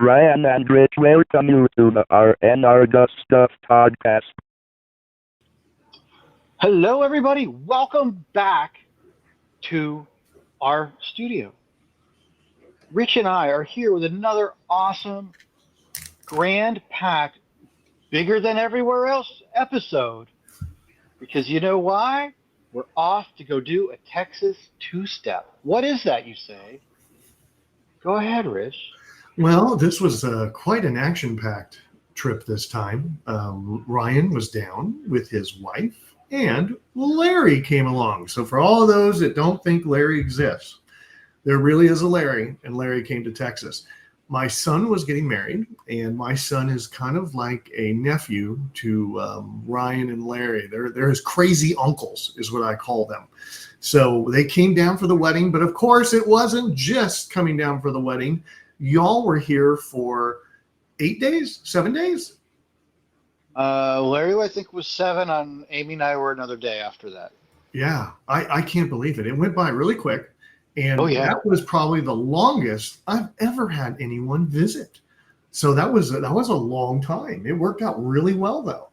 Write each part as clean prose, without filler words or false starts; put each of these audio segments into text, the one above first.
Ryan and Rich welcome you to the RNR Good Stuff podcast. Hello, everybody. Welcome back to our studio. Rich and I are here with another awesome, grand packed, bigger than everywhere else episode. Because you know why? We're off to go do a Texas two step. What is that, you say? Go ahead, Rich. Well, this was quite an action-packed trip this time. Ryan was down with his wife, and Larry came along. So for all of those that don't think Larry exists, there really is a Larry, and Larry came to Texas. My son was getting married, and my son is kind of like a nephew to Ryan and Larry. They're his crazy uncles, is what I call them. So they came down for the wedding, but of course it wasn't just coming down for the wedding. Y'all were here for 8 days, 7 days? Larry, I think, was 7 on Amy and I were another day after that. Yeah, I can't believe it. It went by really quick. And Oh, yeah. That was probably the longest I've ever had anyone visit. So that was a long time. It worked out really well, though.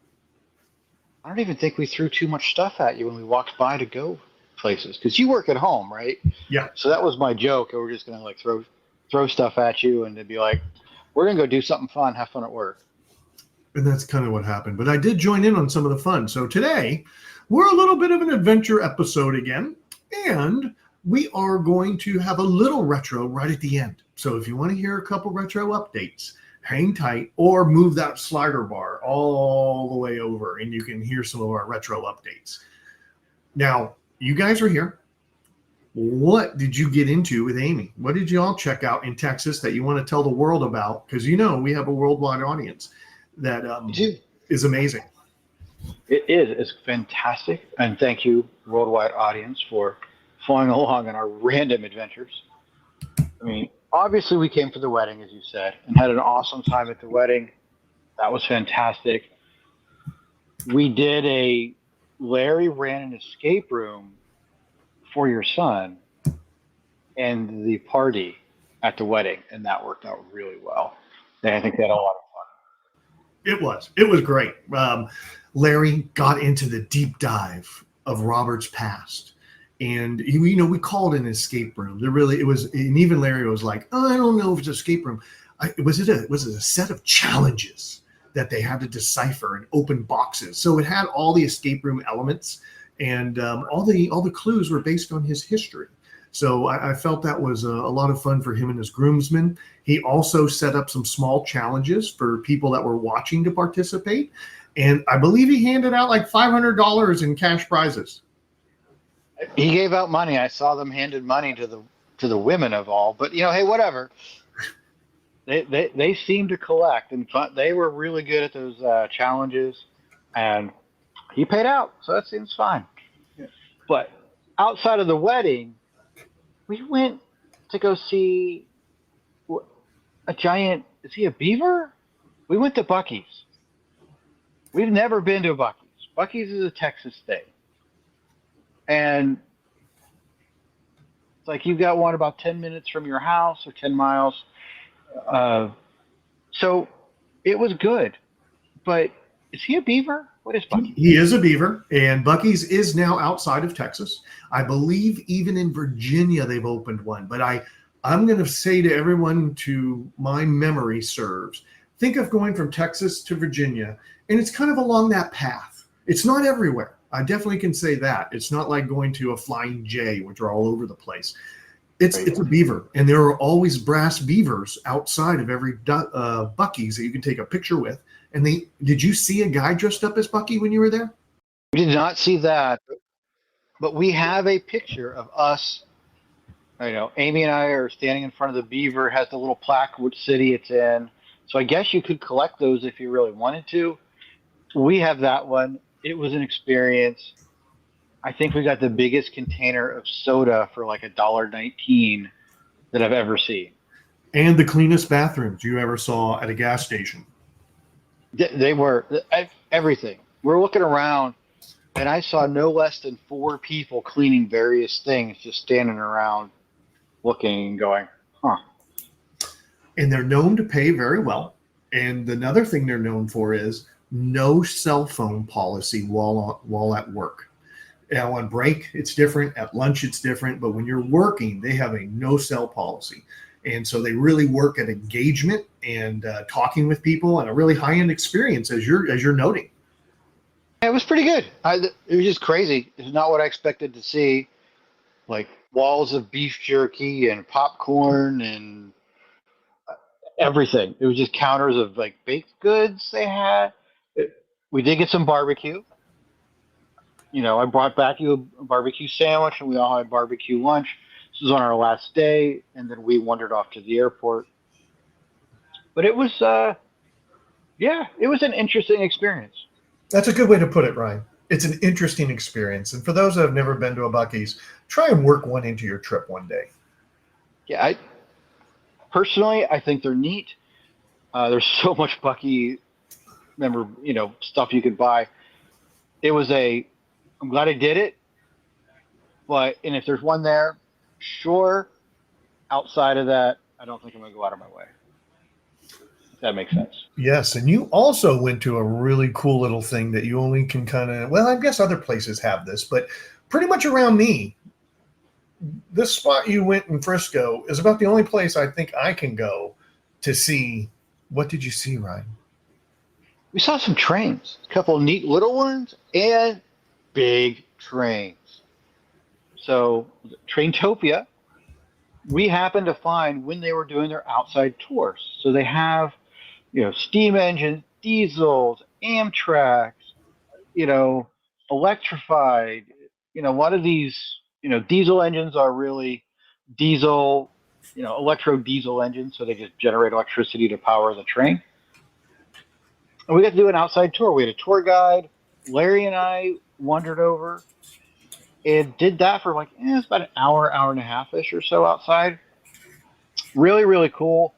I don't even think we threw too much stuff at you when we walked by to go places. Because you work at home, right? Yeah. So that was my joke. We're just going to like throw stuff at you and it'd be like, we're going to go do something fun, have fun at work. And that's kind of what happened. But I did join in on some of the fun. So today, we're a little bit of an adventure episode again. And we are going to have a little retro right at the end. So if you want to hear a couple retro updates, hang tight or move that slider bar all the way over and you can hear some of our retro updates. Now, you guys are here. What did you get into with Amy? What did you all check out in Texas that you want to tell the world about? Because we have a worldwide audience that is amazing. It is. It's fantastic. And thank you, worldwide audience, for following along on our random adventures. I mean, obviously we came for the wedding, as you said, and had an awesome time at the wedding. That was fantastic. We did Larry ran an escape room for your son and the party at the wedding, and that worked out really well. And I think they had a lot of fun. It was great. Larry got into the deep dive of Robert's past. And we called it an escape room. And even Larry was like, "Oh, I don't know if it's an escape room. Was it a set of challenges that they had to decipher and open boxes?" So it had all the escape room elements, and all the clues were based on his history. So I felt that was a lot of fun for him and his groomsmen. He also set up some small challenges for people that were watching to participate, and I believe he handed out like $500 in cash prizes. He gave out money. I saw them handed money to the women of all. But hey, whatever. They seem to collect, and they were really good at those challenges, and he paid out, so that seems fine. Yeah. But outside of the wedding, we went to go see a giant. Is he a beaver? We went to Buc-ee's. We've never been to Buc-ee's. Buc-ee's is a Texas thing. And it's like you've got one about 10 minutes from your house or 10 miles. So it was good. But is he a beaver? What is Buc-ee's? He is a beaver, and Buc-ee's is now outside of Texas. I believe even in Virginia they've opened one. But I'm going to say to everyone, to my memory serves, think of going from Texas to Virginia, and it's kind of along that path. It's not everywhere. I definitely can say that. It's not like going to a Flying J, which are all over the place. It's a beaver, and there are always brass beavers outside of every Buc-ee's that you can take a picture with. And did you see a guy dressed up as Buc-ee when you were there? We did not see that, but we have a picture of us. Amy and I are standing in front of the beaver. It has the little plaque, which city it's in. So I guess you could collect those if you really wanted to. We have that one. It was an experience. I think we got the biggest container of soda for like $1.19 that I've ever seen. And the cleanest bathrooms you ever saw at a gas station. They were everything. We're looking around, and I saw no less than 4 people cleaning various things, just standing around looking and going, huh. and they're known to pay very well. And another thing they're known for is no cell phone policy while at work. Now on break, it's different. At lunch, it's different. But when you're working, they have a no cell policy. And so they really work at engagement and talking with people, and a really high end experience, as you're noting. It was pretty good. It was just crazy. It's not what I expected to see. Like walls of beef jerky and popcorn and everything. It was just counters of like baked goods they had. We did get some barbecue. You know, I brought back you a barbecue sandwich, and we all had barbecue lunch. This was on our last day, and then we wandered off to the airport. But it was, it was an interesting experience. That's a good way to put it, Ryan. It's an interesting experience. And for those that have never been to a Buc-ee's, try and work one into your trip one day. Yeah, personally, I think they're neat. There's so much Buc-ee stuff you could buy. I'm glad I did it. And if there's one there, sure. Outside of that, I don't think I'm going to go out of my way. If that makes sense. Yes, and you also went to a really cool little thing that you only can I guess other places have this, but pretty much around me, this spot you went in Frisco is about the only place I think I can go to see. What did you see, Ryan? We saw some trains, a couple of neat little ones and big trains. So Traintopia, we happened to find when they were doing their outside tours. So they have, steam engines, diesels, Amtraks, electrified. A lot of these, diesel engines are really diesel, electro diesel engines. So they just generate electricity to power the train. And we got to do an outside tour. We had a tour guide. Larry and I wandered over and did that for it's about an hour and a half-ish or so outside. Really, really cool.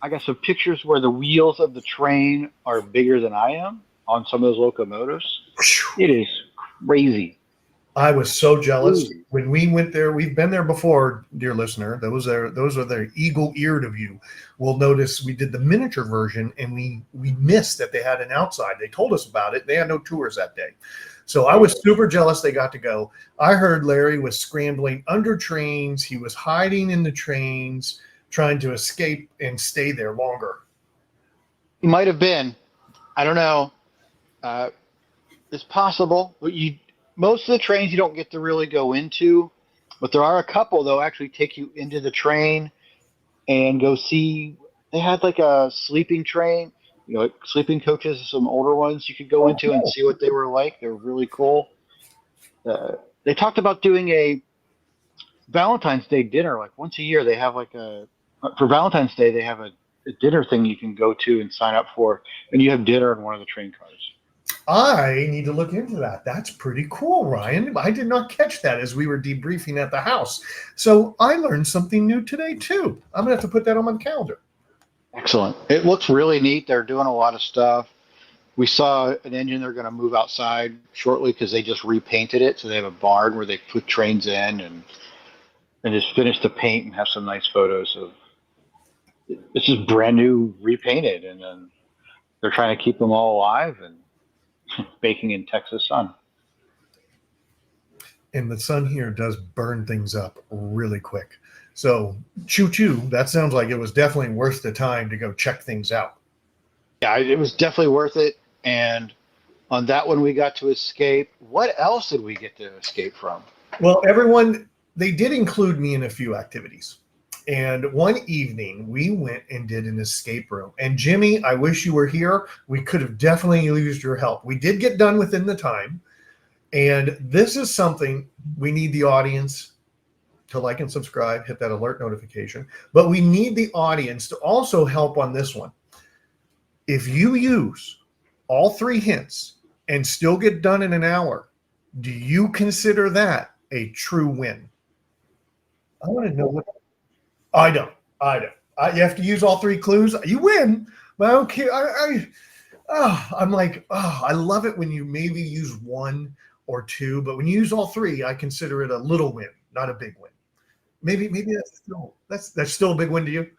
I got some pictures where the wheels of the train are bigger than I am on some of those locomotives. It is crazy. I was so jealous when we went there. We've been there before, dear listener. Those are the eagle-eared of you will notice we did the miniature version, and we missed that they had an outside. They told us about it. They had no tours that day. So I was super jealous they got to go. I heard Larry was scrambling under trains. He was hiding in the trains, trying to escape and stay there longer. He might have been. I don't know. It's possible. But most of the trains you don't get to really go into, but there are a couple they'll actually take you into the train and go see. They had a sleeping train, sleeping coaches, some older ones you could go into and see what they were like. They were really cool. They talked about doing a Valentine's Day dinner, once a year. They have for Valentine's Day, they have a dinner thing you can go to and sign up for, and you have dinner in one of the train cars. I need to look into that. That's pretty cool, Ryan. I did not catch that as we were debriefing at the house. So I learned something new today, too. I'm going to have to put that on my calendar. Excellent. It looks really neat. They're doing a lot of stuff. We saw an engine they're going to move outside shortly because they just repainted it. So they have a barn where they put trains in and just finish the paint and have some nice photos of this is brand new, repainted. And then they're trying to keep them all alive and baking in Texas sun. And the sun here does burn things up really quick. So choo-choo, that sounds like it was definitely worth the time to go check things out. Yeah, it was definitely worth it. And on that one, we got to escape. What else did we get to escape from? Well, they did include me in a few activities. And one evening, we went and did an escape room. And Jimmy, I wish you were here. We could have definitely used your help. We did get done within the time. And this is something we need the audience to like and subscribe, hit that alert notification. But we need the audience to also help on this one. If you use all 3 hints and still get done in an hour, do you consider that a true win? I want to know what. I don't. You have to use all 3 clues. You win. But okay. I'm like, I love it when you maybe use 1 or 2, but when you use all 3, I consider it a little win, not a big win. Maybe that's still a big win to you.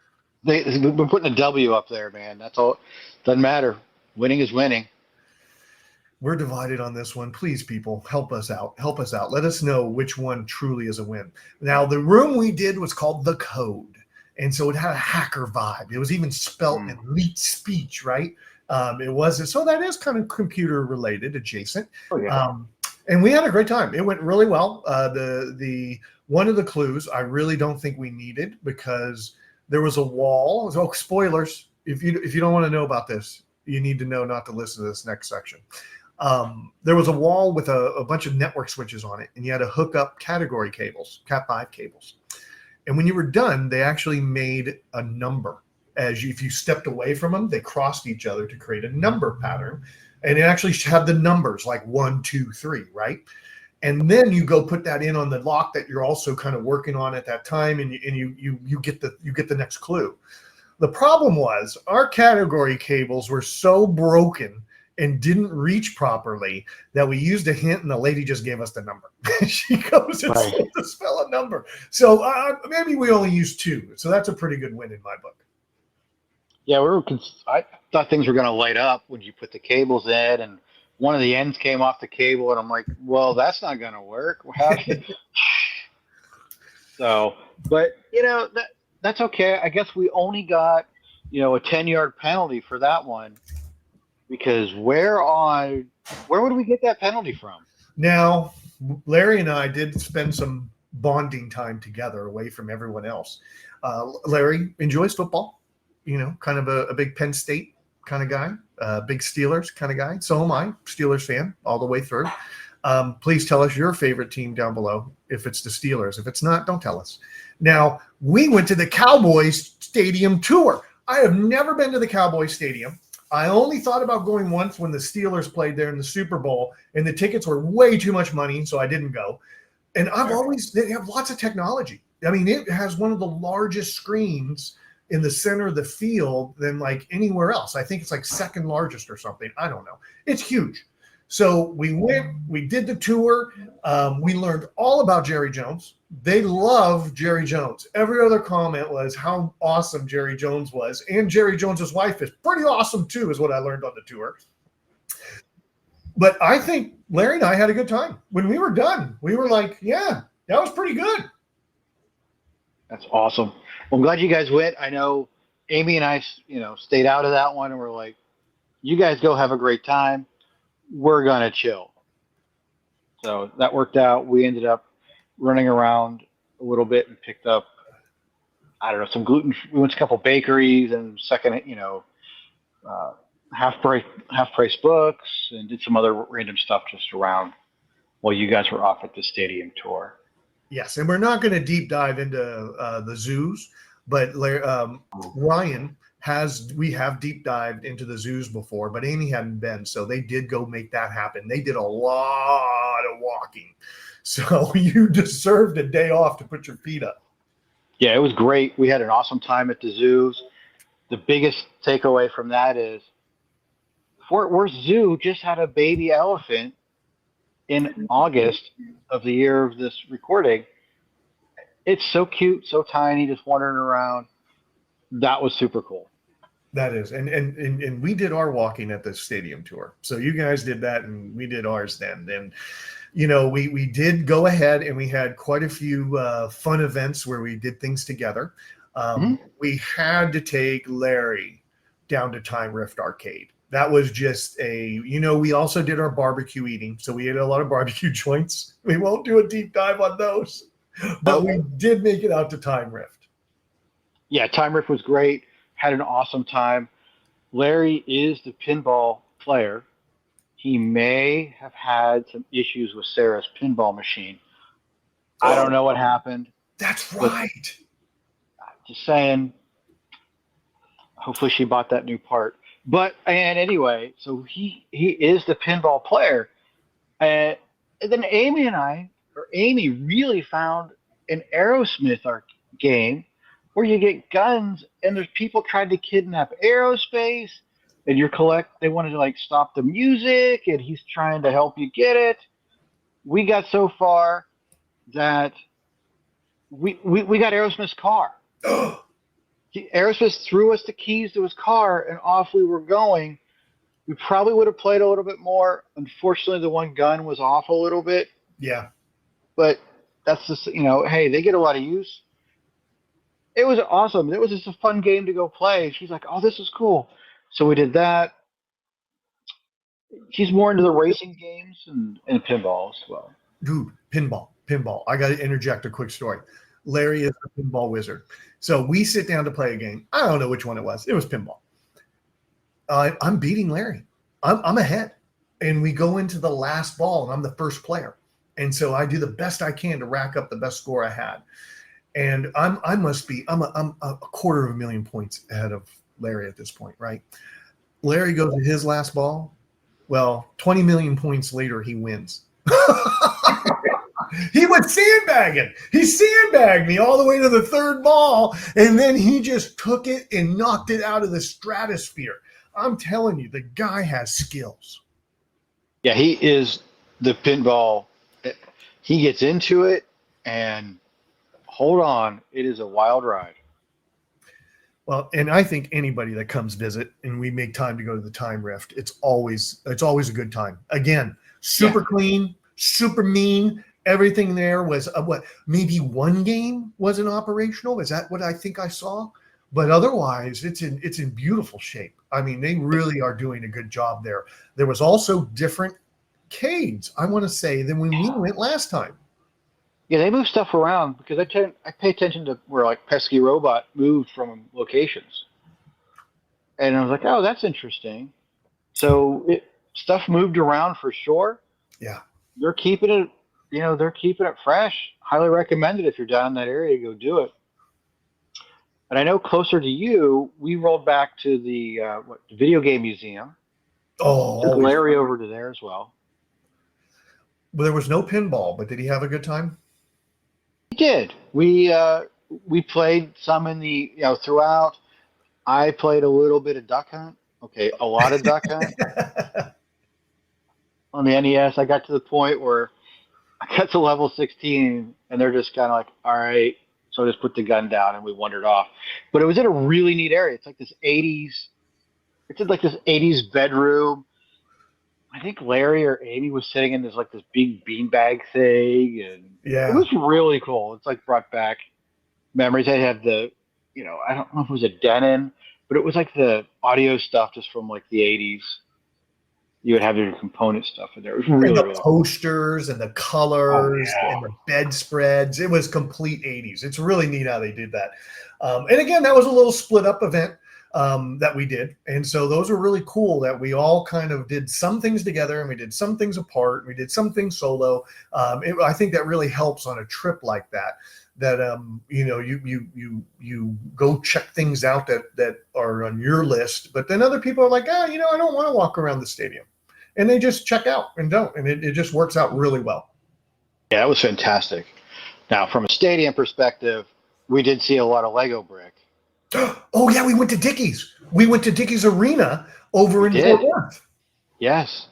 We've been putting a W up there, man. That's all. Doesn't matter. Winning is winning. We're divided on this one. Please, people, help us out. Help us out. Let us know which one truly is a win. Now, the room we did was called The Code. And so it had a hacker vibe. It was even spelt in elite speech, right? It wasn't. So that is kind of computer related, adjacent. Oh, yeah. And we had a great time. It went really well. The one of the clues I really don't think we needed because there was a wall. Oh, spoilers. If you don't want to know about this, you need to know not to listen to this next section. There was a wall with a bunch of network switches on it, and you had to hook up category cables, Cat5 cables. And when you were done, they actually made a number. If you stepped away from them, they crossed each other to create a number pattern. And it actually had the numbers like 1, 2, 3, right? And then you go put that in on the lock that you're also kind of working on at that time, and you get the next clue. The problem was our category cables were so broken and didn't reach properly that we used a hint, and the lady just gave us the number. She goes and said to spell a number. So maybe we only used 2. So that's a pretty good win in my book. Yeah, I thought things were going to light up when you put the cables in, and one of the ends came off the cable, and I'm like, well, that's not going to work. So, but that's okay. I guess we only got a 10-yard penalty for that one, because where would we get that penalty from? Now, Larry and I did spend some bonding time together away from everyone else. Larry enjoys football. Kind of a big Penn State kind of guy, big Steelers kind of guy. So am I, Steelers fan all the way through. Please tell us your favorite team down below. If it's the Steelers, if it's not, don't tell us. Now, we went to the Cowboys Stadium tour. I have never been to the Cowboys Stadium. I only thought about going once when the Steelers played there in the Super Bowl, and the tickets were way too much money, so I didn't go. And they have lots of technology. I mean, it has one of the largest screens in the center of the field than like anywhere else. I think it's like second largest or something. I don't know. It's huge. So we went, we did the tour. We learned all about Jerry Jones. They love Jerry Jones. Every other comment was how awesome Jerry Jones was. And Jerry Jones's wife is pretty awesome too, is what I learned on the tour. But I think Larry and I had a good time. When we were done, we were like, yeah, that was pretty good. That's awesome. Well, I'm glad you guys went. I know Amy and I, stayed out of that one, and we're like, you guys go have a great time. We're going to chill. So that worked out. We ended up running around a little bit and picked up, some gluten. We went to a couple bakeries and half price books, and did some other random stuff just around while you guys were off at the stadium tour. Yes, and we're not going to deep dive into the zoos, but Ryan we have deep dived into the zoos before, but Amy hadn't been, so they did go make that happen. They did a lot of walking, so you deserved a day off to put your feet up. Yeah, it was great. We had an awesome time at the zoos. The biggest takeaway from that is Fort Worth Zoo just had a baby elephant in August of the year of this recording. It's so cute, so tiny, just wandering around. That was super cool. That is, and we did our walking at the stadium tour. So you guys did that, and we did ours then. And we did go ahead, and we had quite a few fun events where we did things together. We had to take Larry down to Time Rift Arcade. That was just we also did our barbecue eating. So we ate a lot of barbecue joints. We won't do a deep dive on those, but we did make it out to Time Rift. Yeah, Time Rift was great. Had an awesome time. Larry is the pinball player. He may have had some issues with Sarah's pinball machine. I don't know what happened. That's right. Just saying. Hopefully she bought that new part. And anyway, so he is the pinball player. And then Amy really found an Aerosmith game where you get guns, and there's people trying to kidnap Aerospace, and they wanted to stop the music, and he's trying to help you get it. We got so far that we got Aerosmith's car. Aerosmith threw us the keys to his car, and off we were going. We probably would have played a little bit more. Unfortunately, the one gun was off a little bit, Yeah. but that's just, hey, they get a lot of use. It was awesome. It was just a fun game to go play. She's like, oh, this is cool. So we did that. She's more into the racing games and pinball as well. Dude, pinball. I got to interject a quick story. Larry is a pinball wizard. So we sit down to play a game. I don't know which one it was. It was pinball. I'm beating Larry. I'm ahead. And we go into the last ball, and I'm the first player. And so I do the best I can to rack up the best score I had. And I'm a 250,000 points ahead of Larry at this point, right? Larry goes to his last ball. Well, 20 million points later, he wins. He was sandbagging. He sandbagged me all the way to the third ball, and then he just took it and knocked it out of the stratosphere. I'm telling you, the guy has skills. Yeah, he is the pinball. He gets into it, and hold on, it is a wild ride. Well, and I think anybody that comes visit and we make time to go to the Time Rift, it's always a good time. Again, super clean, super mean. Everything there was maybe one game wasn't operational. Is that what I think I saw? But otherwise, it's in beautiful shape. I mean, they really are doing a good job there. There was also different arcades, I want to say, than when we went last time. Yeah, they move stuff around because I pay attention to where like Pesky Robot moved from locations, and I was like, oh, that's interesting. So stuff moved around for sure. Yeah, they're keeping it. They're keeping it fresh. Highly recommended if you're down in that area, go do it. And I know closer to you, we rolled back to the Video Game Museum. Oh, took Larry over to there as well. Well, there was no pinball, but did he have a good time? He did. We played some in the throughout. I played a little bit of Duck Hunt. Okay, a lot of Duck Hunt. On the NES, I got to the point where I got to level 16, and they're just kind of like, all right. So I just put the gun down, and we wandered off. But it was in a really neat area. It's like this 80s. It's in like this 80s bedroom. I think Larry or Amy was sitting in this big beanbag thing, and it was really cool. It's like brought back memories. I had the, I don't know if it was a Denon, but it was like the audio stuff just from like the 80s. You would have your component stuff in there. It was really, and the posters and the colors and the bedspreads. It was complete 80s. It's really neat how they did that. And again, that was a little split up event that we did. And so those were really cool that we all kind of did some things together and we did some things apart. We did some things solo. I think that really helps on a trip like that. That you go check things out that are on your list, but then other people are like, I don't want to walk around the stadium, and they just check out and don't, and it just works out really well. Yeah, it was fantastic. Now, from a stadium perspective, we did see a lot of Lego brick. Oh yeah, we went to Dickies. We went to Dickies Arena over in Fort Worth. Yes.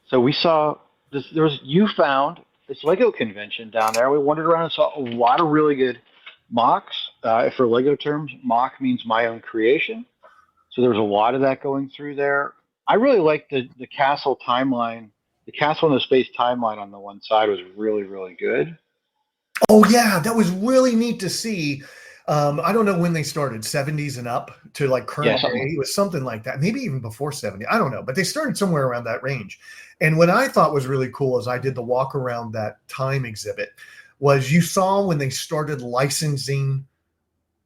So we saw this. You found this Lego convention down there. We wandered around and saw a lot of really good mocks. For Lego terms, mock means my own creation. So there was a lot of that going through there. I really liked the castle timeline. The castle in the space timeline on the one side was really, really good. Oh yeah, that was really neat to see. I don't know when they started, 70s and up to like current day. It was something like that. Maybe even before 70. I don't know, but they started somewhere around that range. And what I thought was really cool as I did the walk around that time exhibit was you saw when they started licensing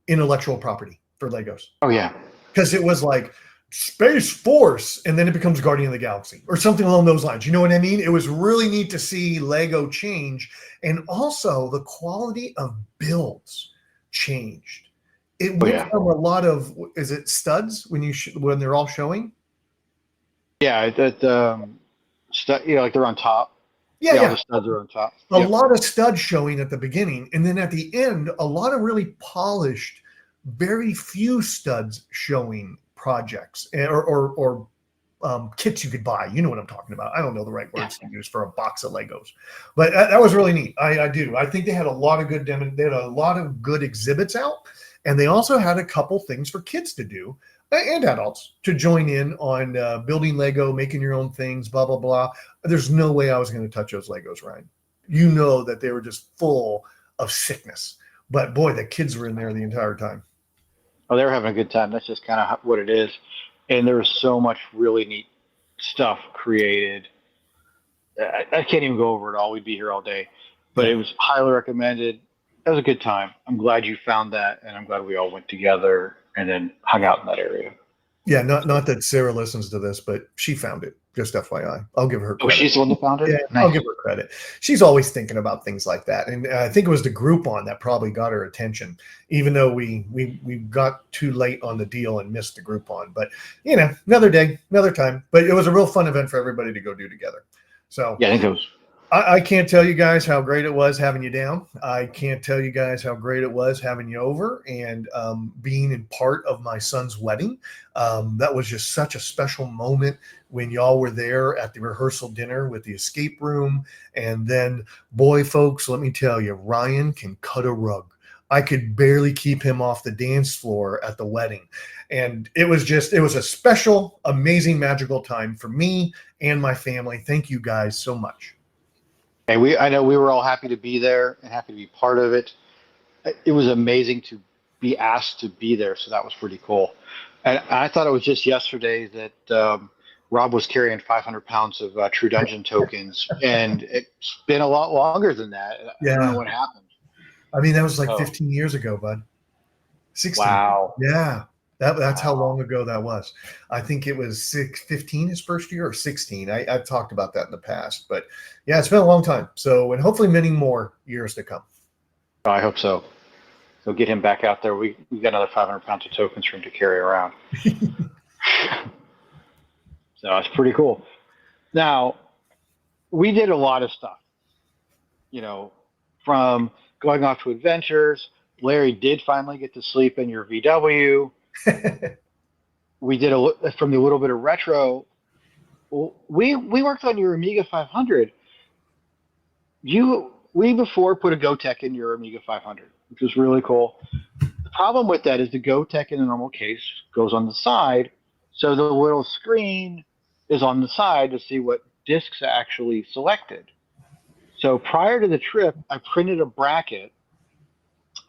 intellectual property for Legos. Oh yeah. Because it was like Space Force and then it becomes Guardian of the Galaxy or something along those lines. You know what I mean? It was really neat to see Lego change, and also the quality of builds changed. It went from a lot of, is it studs when they're all showing? Yeah, that like they're on top. Yeah, all the studs are on top. A lot of studs showing at the beginning, and then at the end, a lot of really polished, very few studs showing projects or kits you could buy. You know what I'm talking about. I don't know the right words to use for a box of Legos, but that was really neat. I do. I think they had a lot of good exhibits out, And they also had a couple things for kids to do and adults to join in on building Lego, making your own things, blah, blah, blah. There's no way I was going to touch those Legos, Ryan. You know that they were just full of sickness. But boy, the kids were in there the entire time. Oh, they were having a good time. That's just kind of what it is. And there was so much really neat stuff created. I can't even go over it all. We'd be here all day. But it was highly recommended. It was a good time. I'm glad you found that, and I'm glad we all went together and then hung out in that area. Yeah, not that Sarah listens to this, but she found it. Just FYI, I'll give her credit. Oh, she's the one that found it? Yeah, Nice. I'll give her credit. She's always thinking about things like that, and I think it was the Groupon that probably got her attention. Even though we got too late on the deal and missed the Groupon, but another day, another time. But it was a real fun event for everybody to go do together. So Yeah, I think it was. I can't tell you guys how great it was having you down. I can't tell you guys how great it was having you over and being in part of my son's wedding. That was just such a special moment when y'all were there at the rehearsal dinner with the escape room. And then, boy, folks, let me tell you, Ryan can cut a rug. I could barely keep him off the dance floor at the wedding. And it was a special, amazing, magical time for me and my family. Thank you guys so much. And I know we were all happy to be there and happy to be part of it. It was amazing to be asked to be there, so that was pretty cool. And I thought it was just yesterday that Rob was carrying 500 pounds of True Dungeon tokens, and it's been a lot longer than that. Yeah. I don't know what happened. I mean, that was like 15 years ago, bud. 16. Wow. Yeah. That's how long ago that was. I think it was 15 his first year or 16. I've talked about that in the past, but yeah, it's been a long time. So, and hopefully many more years to come. I hope so. So get him back out there. We got another 500 pounds of tokens for him to carry around. So it's pretty cool. Now, we did a lot of stuff, from going off to adventures. Larry did finally get to sleep in your VW. We did from the little bit of retro. We worked on your Amiga 500. We before put a GoTech in your Amiga 500, which was really cool. The problem with that is the GoTech in the normal case goes on the side, so the little screen is on the side to see what discs are actually selected. So prior to the trip, I printed a bracket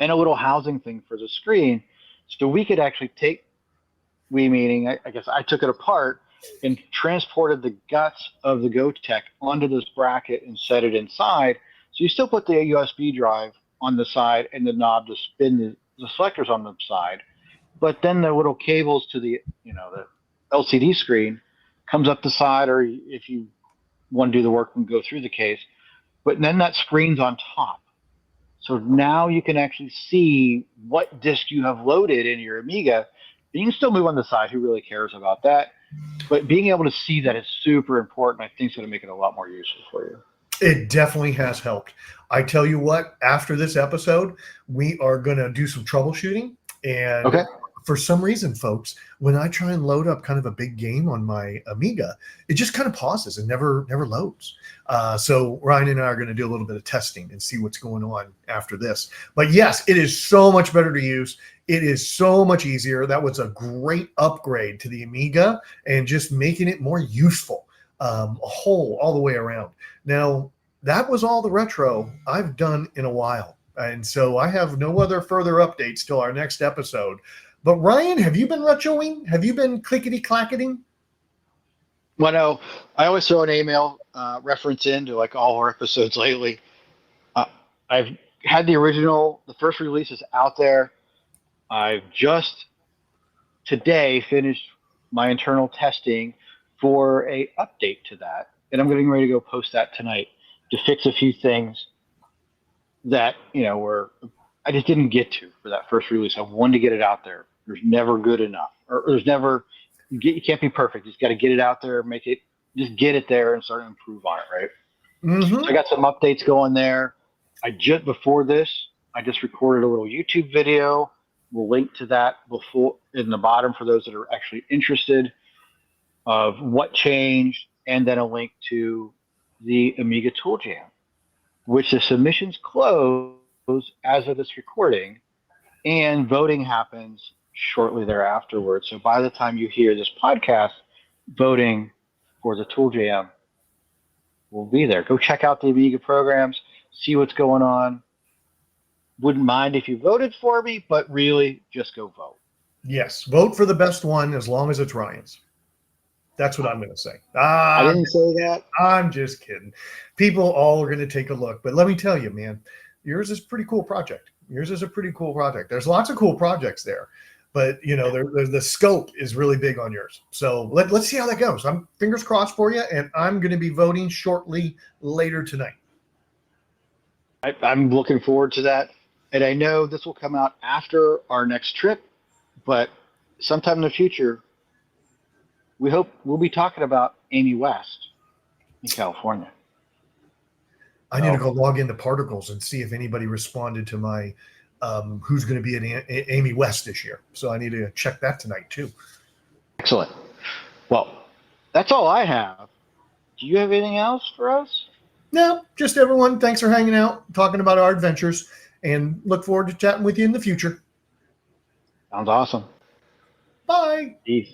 and a little housing thing for the screen, so we could actually I guess I took it apart and transported the guts of the GoTech onto this bracket and set it inside. So you still put the USB drive on the side and the knob to spin the selectors on the side, but then the little cables to the the LCD screen comes up the side, or if you want to do the work and go through the case, but then that screen's on top. So now you can actually see what disk you have loaded in your Amiga. You can still move on the side. Who really cares about that? But being able to see that is super important. I think it's going to make it a lot more useful for you. It definitely has helped. I tell you what, after this episode, we are going to do some troubleshooting. And for some reason, folks, when I try and load up kind of a big game on my Amiga, it just kind of pauses and never loads. So Ryan and I are going to do a little bit of testing and see what's going on after this. But yes, it is so much better to use. It is so much easier. That was a great upgrade to the Amiga and just making it more useful, all the way around. Now, that was all the retro I've done in a while. And so I have no other further updates till our next episode. But Ryan, have you been retroing? Have you been clickety-clacketing? Well, no, I always throw an email reference into like all our episodes lately. I've had the first release is out there. I've just today finished my internal testing for a update to that, and I'm getting ready to go post that tonight to fix a few things that I just didn't get to for that first release. I wanted to get it out there. There's never good enough, or you can't be perfect. You just got to get it out there, just get it there and start to improve on it, right? Mm-hmm. So I got some updates going there. Before this, I just recorded a little YouTube video. We'll link to that in the bottom for those that are actually interested of what changed, and then a link to the Amiga Tool Jam, which the submissions close as of this recording. And voting happens shortly thereafterwards. So by the time you hear this podcast, voting for the Tool Jam will be there. Go check out the Amiga programs, see what's going on. Wouldn't mind if you voted for me, but really just go vote. Yes, vote for the best one as long as it's Ryan's. That's what I'm going to say. I didn't say that. I'm just kidding. People all are going to take a look. But let me tell you, man, yours is a pretty cool project. Yours is a pretty cool project. There's lots of cool projects there. But, you know, the scope is really big on yours. So let's see how that goes. I'm fingers crossed for you, and I'm going to be voting shortly later tonight. I'm looking forward to that. And I know this will come out after our next trip, but sometime in the future, we hope we'll be talking about Amy West in California. I need to go log into Particles and see if anybody responded to my who's going to be at Amy West this year. So I need to check that tonight too. Excellent. Well, that's all I have. Do you have anything else for us? No, just everyone. Thanks for hanging out, talking about our adventures, and look forward to chatting with you in the future. Sounds awesome. Bye. Peace.